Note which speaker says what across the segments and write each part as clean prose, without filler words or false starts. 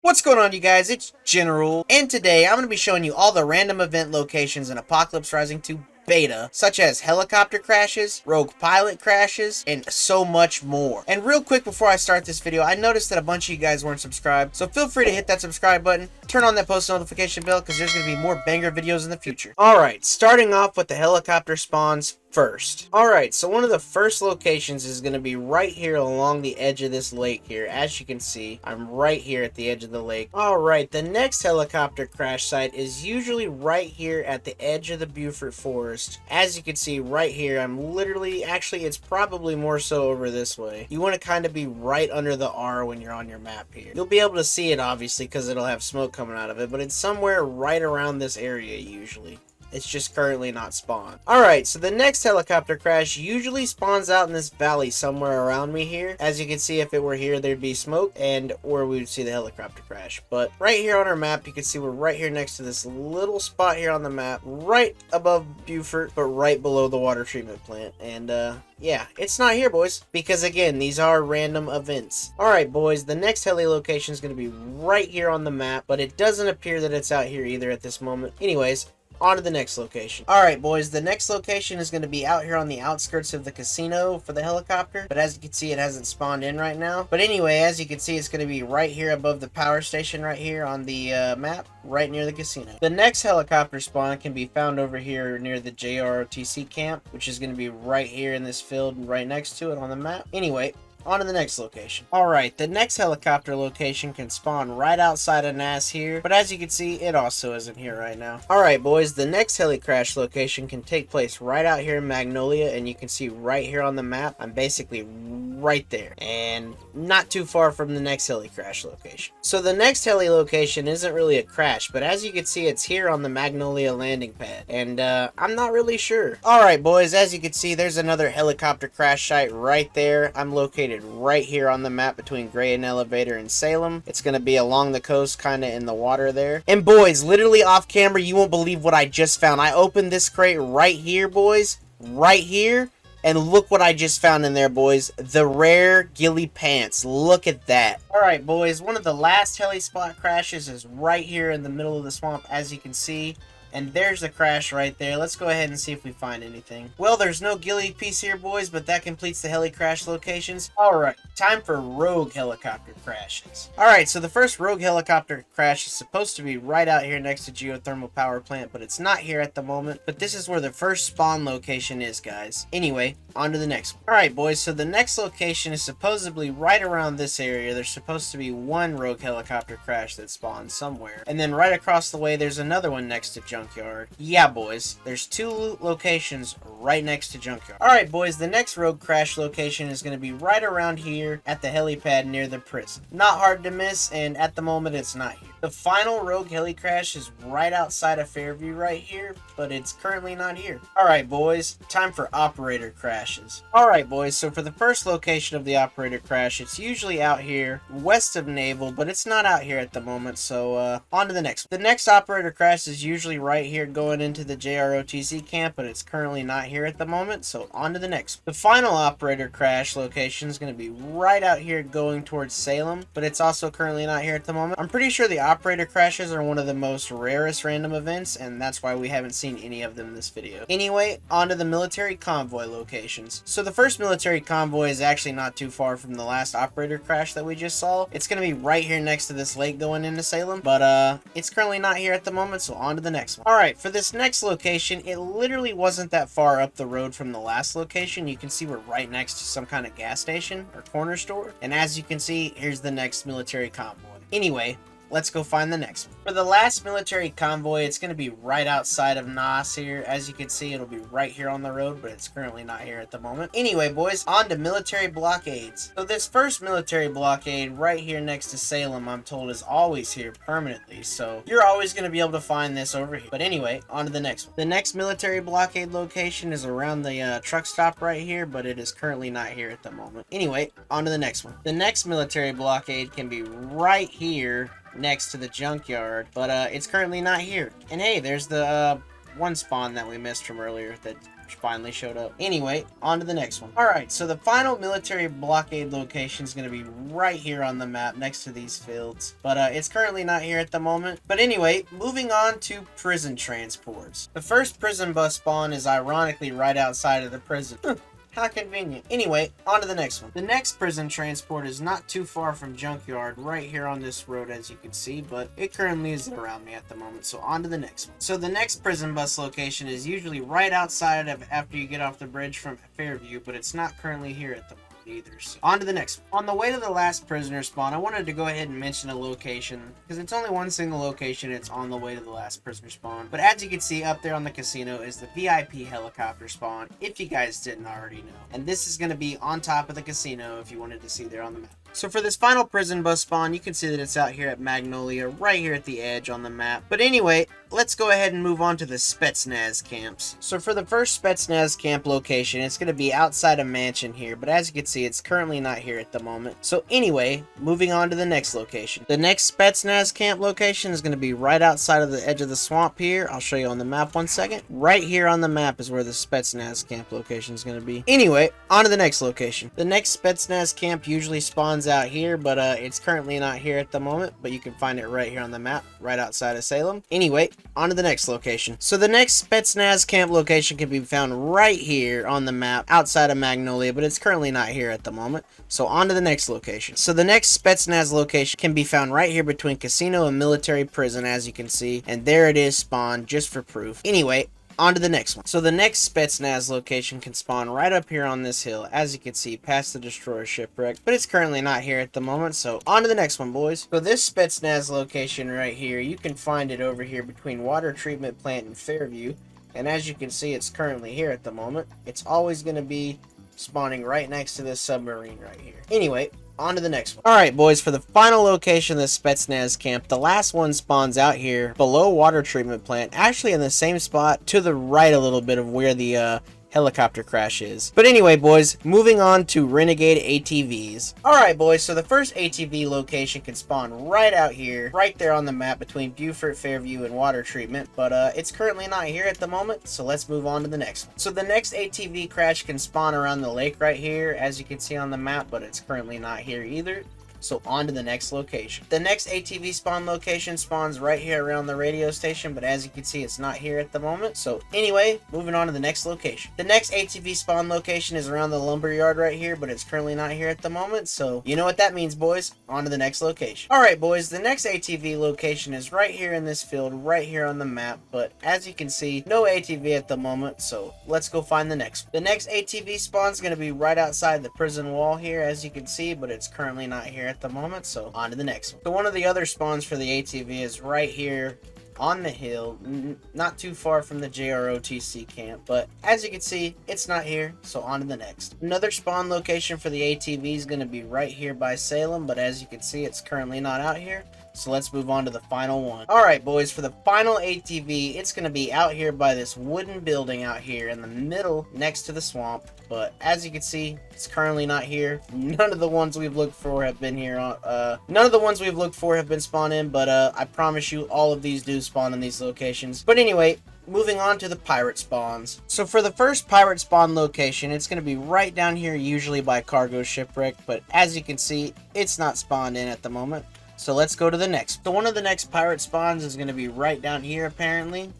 Speaker 1: What's going on, you guys? It's General, and today I'm going to be showing you all the random event locations in Apocalypse Rising 2 Beta, such as helicopter crashes, rogue pilot crashes, and so much more. And real quick before I start this video, I noticed that a bunch of you guys weren't subscribed, so feel free to hit that subscribe button, turn on that post notification bell, because there's going to be more banger videos in the future. Alright, starting off with the helicopter spawns first. Alright, so one of the first locations is going to be right here along the edge of this lake here. As you can see, I'm right here at the edge of the lake. Alright, the next helicopter crash site is usually right here at the edge of the Beaufort Forest. As you can see right here, I'm literally, actually it's probably more so over this way. You want to kind of be right under the R when you're on your map here. You'll be able to see it obviously because it'll have smoke coming out of it, but it's somewhere right around this area usually. It's just currently not spawned. Alright, so the next helicopter crash usually spawns out in this valley somewhere around me here. As you can see, if it were here, there'd be smoke or we would see the helicopter crash. But right here on our map, you can see we're right here next to this little spot here on the map, right above Beaufort, but right below the water treatment plant. And yeah, it's not here, boys, because again, these are random events. Alright, boys, the next heli location is going to be right here on the map, but it doesn't appear that it's out here either at this moment. Anyways, on to the next location. Alright, boys, the next location is going to be out here on the outskirts of the casino for the helicopter, but as you can see, it hasn't spawned in right now. But anyway, as you can see, it's going to be right here above the power station right here on the map, right near the casino. The next helicopter spawn can be found over here near the JROTC camp, which is going to be right here in this field right next to it on the map. Anyway, on to the next location. Alright, the next helicopter location can spawn right outside of NAS here, but as you can see, it also isn't here right now. Alright, boys, the next heli crash location can take place right out here in Magnolia, and you can see right here on the map, I'm basically right there, and not too far from the next heli crash location. So the next heli location isn't really a crash, but as you can see, it's here on the Magnolia landing pad, and I'm not really sure. Alright, boys, as you can see, there's another helicopter crash site right there. I'm located right here on the map between Gray and Elevator and Salem. It's going to be along the coast, kind of in the water there. And boys, literally off camera, you won't believe what I just found. I opened this crate right here, boys, right here, and look what I just found in there, boys. The rare ghillie pants. Look at that. Alright, boys, one of the last heli spot crashes is right here in the middle of the swamp, as you can see. And there's the crash right there. Let's go ahead and see if we find anything. Well, there's no ghillie piece here, boys, but that completes the heli crash locations. Alright, time for rogue helicopter crashes. Alright, so the first rogue helicopter crash is supposed to be right out here next to geothermal power plant, but it's not here at the moment. But this is where the first spawn location is, guys. Anyway, on to the next one. Alright, boys, so the next location is supposedly right around this area. There's supposed to be one rogue helicopter crash that spawns somewhere. And then right across the way, there's another one next to Junkyard. Yeah, boys, there's two locations right next to Junkyard. Alright, boys, the next rogue crash location is going to be right around here at the helipad near the prison. Not hard to miss, and at the moment, it's not here. The final rogue heli crash is right outside of Fairview right here, but it's currently not here. Alright, boys, time for operator crashes. Alright, boys, so for the first location of the operator crash, it's usually out here west of Naval, but it's not out here at the moment, so on to the next one. The next operator crash is usually right here going into the JROTC camp, but it's currently not here at the moment, so on to the next one. The final operator crash location is going to be right out here going towards Salem, but it's also currently not here at the moment. I'm pretty sure the operator crashes are one of the most rarest random events, and that's why we haven't seen any of them in this video. Anyway, on to the military convoy locations. So the first military convoy is actually not too far from the last operator crash that we just saw. It's going to be right here next to this lake going into Salem, but it's currently not here at the moment, so on to the next one. Alright, for this next location, it literally wasn't that far up the road from the last location. You can see we're right next to some kind of gas station or corner store, and as you can see, here's the next military convoy. Anyway, let's go find the next one. For the last military convoy, it's going to be right outside of NAS here. As you can see, it'll be right here on the road, but it's currently not here at the moment. Anyway, boys, on to military blockades. So this first military blockade right here next to Salem, I'm told, is always here permanently. So you're always going to be able to find this over here. But anyway, on to the next one. The next military blockade location is around the truck stop right here, but it is currently not here at the moment. Anyway, on to the next one. The next military blockade can be right here next to the junkyard, but it's currently not here. And hey, there's the one spawn that we missed from earlier that finally showed up. Anyway, on to the next one. Alright, so the final military blockade location is going to be right here on the map next to these fields. But it's currently not here at the moment. But anyway, moving on to prison transports. The first prison bus spawn is ironically right outside of the prison. How convenient. Anyway, on to the next one. The next prison transport is not too far from Junkyard, right here on this road as you can see, but it currently isn't around me at the moment, so on to the next one. So the next prison bus location is usually right outside of after you get off the bridge from Fairview, but it's not currently here at the moment either. So on to the next one. On the way to the last prisoner spawn, I wanted to go ahead and mention a location because it's only one single location. It's on the way to the last prisoner spawn, but as you can see up there on the casino is the VIP helicopter spawn, if you guys didn't already know, and this is going to be on top of the casino if you wanted to see there on the map. So for this final prison bus spawn, you can see that it's out here at Magnolia, right here at the edge on the map. But anyway, let's go ahead and move on to the Spetsnaz camps. So for the first Spetsnaz camp location, it's going to be outside a mansion here, but as you can see, it's currently not here at the moment. So anyway, moving on to the next location. The next Spetsnaz camp location is going to be right outside of the edge of the swamp here. I'll show you on the map one second. Right here on the map is where the Spetsnaz camp location is going to be. Anyway, on to the next location. The next Spetsnaz camp usually spawns out here, but it's currently not here at the moment, but you can find it right here on the map, right outside of Salem. Anyway, on to the next location. So the next Spetsnaz camp location can be found right here on the map, outside of Magnolia, but it's currently not here at the moment. So on to the next location. So the next Spetsnaz location can be found right here between Casino and Military Prison, as you can see, and there it is spawned, just for proof. Anyway, on to the next one. So the next Spetsnaz location can spawn right up here on this hill, as you can see, past the destroyer shipwreck, but it's currently not here at the moment, so on to the next one, boys. So this Spetsnaz location right here, you can find it over here between Water Treatment Plant and Fairview, and as you can see, it's currently here at the moment. It's always going to be spawning right next to this submarine right here. Anyway, on to the next one. Alright, boys, for the final location of the Spetsnaz camp, the last one spawns out here below Water Treatment Plant, actually in the same spot to the right a little bit of where the helicopter crash is. But anyway, boys, moving on to Renegade ATVs. Alright, boys, so the first ATV location can spawn right out here, right there on the map between Beaufort, Fairview, and Water Treatment, but it's currently not here at the moment, so let's move on to the next one. So the next ATV crash can spawn around the lake right here, as you can see on the map, but it's currently not here either. So on to the next location. The next ATV spawn location spawns right here around the radio station, but as you can see, it's not here at the moment. So anyway, moving on to the next location. The next ATV spawn location is around the lumber yard right here, but it's currently not here at the moment. So you know what that means, boys. On to the next location. Alright, boys, the next ATV location is right here in this field, right here on the map, but as you can see, no ATV at the moment, so let's go find the next one. The next ATV spawn is going to be right outside the prison wall here, as you can see, but it's currently not here at the moment, so on to the next one. So one of the other spawns for the ATV is right here on the hill, not too far from the JROTC camp, but as you can see, it's not here, so on to the next. Another spawn location for the ATV is going to be right here by Salem, but as you can see, it's currently not out here. So let's move on to the final one. Alright, boys, for the final ATV, it's going to be out here by this wooden building out here in the middle next to the swamp. But as you can see, it's currently not here. None of the ones we've looked for have been here. None of the ones we've looked for have been spawned in, but I promise you all of these do spawn in these locations. But anyway, moving on to the pirate spawns. So for the first pirate spawn location, it's going to be right down here, usually by Cargo Shipwreck. But as you can see, it's not spawned in at the moment. So let's go to the next. So one of the next pirate spawns is going to be right down here, apparently.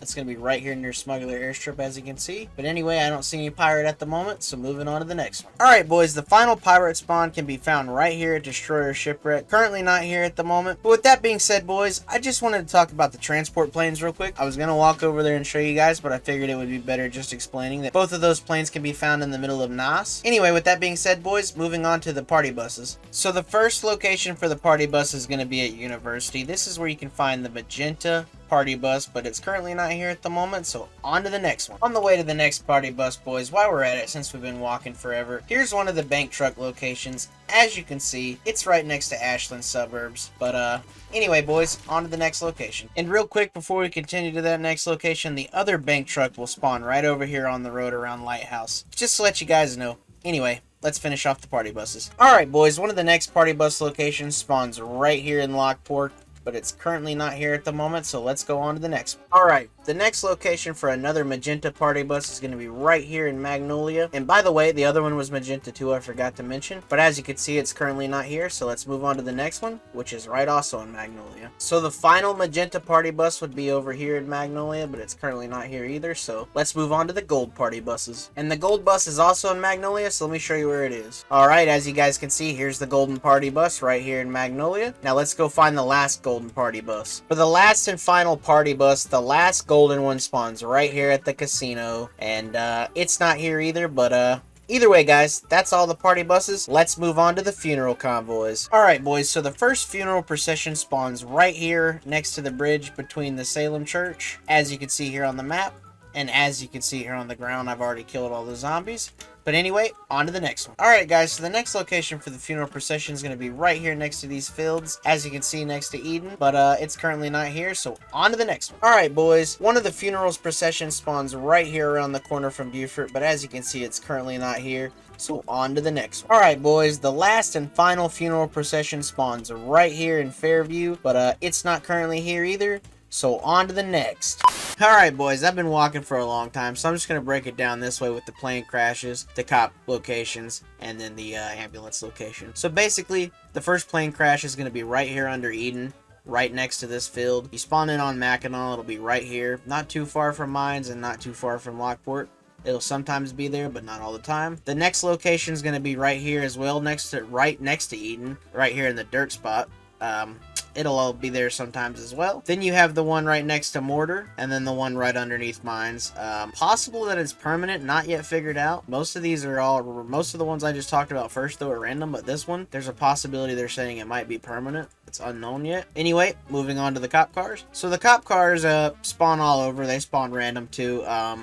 Speaker 1: It's going to be right here near Smuggler Airstrip, as you can see. But anyway, I don't see any pirate at the moment, so moving on to the next one. Alright, boys, the final pirate spawn can be found right here at Destroyer Shipwreck. Currently not here at the moment. But with that being said, boys, I just wanted to talk about the transport planes real quick. I was going to walk over there and show you guys, but I figured it would be better just explaining that both of those planes can be found in the middle of NAS. Anyway, with that being said, boys, moving on to the party buses. So the first location for the party bus is going to be at University. This is where you can find the magenta party bus, but it's currently not here at the moment, so on to the next one. On the way to the next party bus, boys, while we're at it, since we've been walking forever, here's one of the bank truck locations. As you can see, it's right next to Ashland suburbs, but anyway, boys, on to the next location. And real quick, before we continue to that next location, the other bank truck will spawn right over here on the road around Lighthouse, just to let you guys know. Anyway, let's finish off the party buses. Alright, boys, one of the next party bus locations spawns right here in Lockport. but it's currently not here at the moment, so let's go on to the next one. Alright, the next location for another magenta party bus is going to be right here in Magnolia. And by the way, the other one was magenta too, I forgot to mention. But as you can see, it's currently not here, so let's move on to the next one, which is right also in Magnolia. So the final magenta party bus would be over here in Magnolia, but it's currently not here either, so let's move on to the gold party buses. And the gold bus is also in Magnolia, so let me show you where it is. Alright, as you guys can see, here's the golden party bus right here in Magnolia. Now let's go find the last golden party bus. For the last and final party bus, the last golden one spawns right here at the casino, and it's not here either, but either way, guys, that's all the party buses. Let's move on to the funeral convoys. Alright, boys, so the first funeral procession spawns right here next to the bridge between the Salem Church, as you can see here on the map. And as you can see here on the ground, I've already killed all the zombies. But anyway, on to the next one. Alright guys, so the next location for the funeral procession is going to be right here next to these fields. As you can see next to Eden. But it's currently not here, so on to the next one. Alright boys, one of the funerals procession spawns right here around the corner from Beaufort. But as you can see, it's currently not here. So on to the next one. Alright boys, the last and final funeral procession spawns right here in Fairview. But it's not currently here either. So on to the next. Alright boys, I've been walking for a long time, so I'm just going to break it down this way with the plane crashes, the cop locations, and then the ambulance location. So basically, the first plane crash is going to be right here under Eden, right next to this field. You spawn in on Mackinac, it'll be right here, not too far from Mines and not too far from Lockport. It'll sometimes be there, but not all the time. The next location is going to be right here as well, right next to Eden, right here in the dirt spot. It'll all be there sometimes as well. Then you have the one right next to Mortar, and then the one right underneath Mines. Possible that it's permanent, not yet figured out. Most of the ones I just talked about first, though, are random, but this one, there's a possibility they're saying it might be permanent. It's unknown yet. Anyway, moving on to the cop cars. So the cop cars spawn all over. They spawn random too.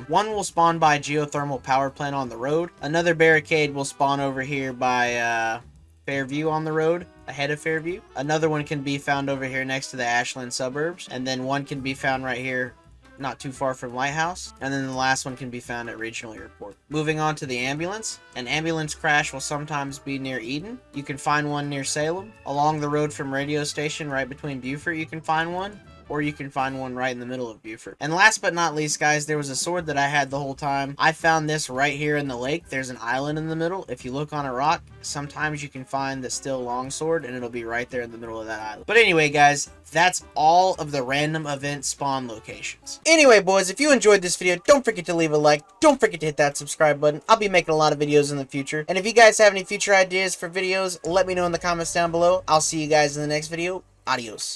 Speaker 1: One will spawn by geothermal power plant on the road. Another barricade will spawn over here by Fairview on the road, ahead of Fairview. Another one can be found over here next to the Ashland suburbs. And then one can be found right here, not too far from Lighthouse. And then the last one can be found at Regional Airport. Moving on to the ambulance. An ambulance crash will sometimes be near Eden. You can find one near Salem. Along the road from Radio Station, right between Beaufort, you can find one. Or you can find one right in the middle of Beaufort. And last but not least, guys, there was a sword that I had the whole time. I found this right here in the lake. There's an island in the middle. If you look on a rock, sometimes you can find the still Longsword, and it'll be right there in the middle of that island. But anyway, guys, that's all of the random event spawn locations. Anyway, boys, if you enjoyed this video, don't forget to leave a like. Don't forget to hit that subscribe button. I'll be making a lot of videos in the future. And if you guys have any future ideas for videos, let me know in the comments down below. I'll see you guys in the next video. Adios.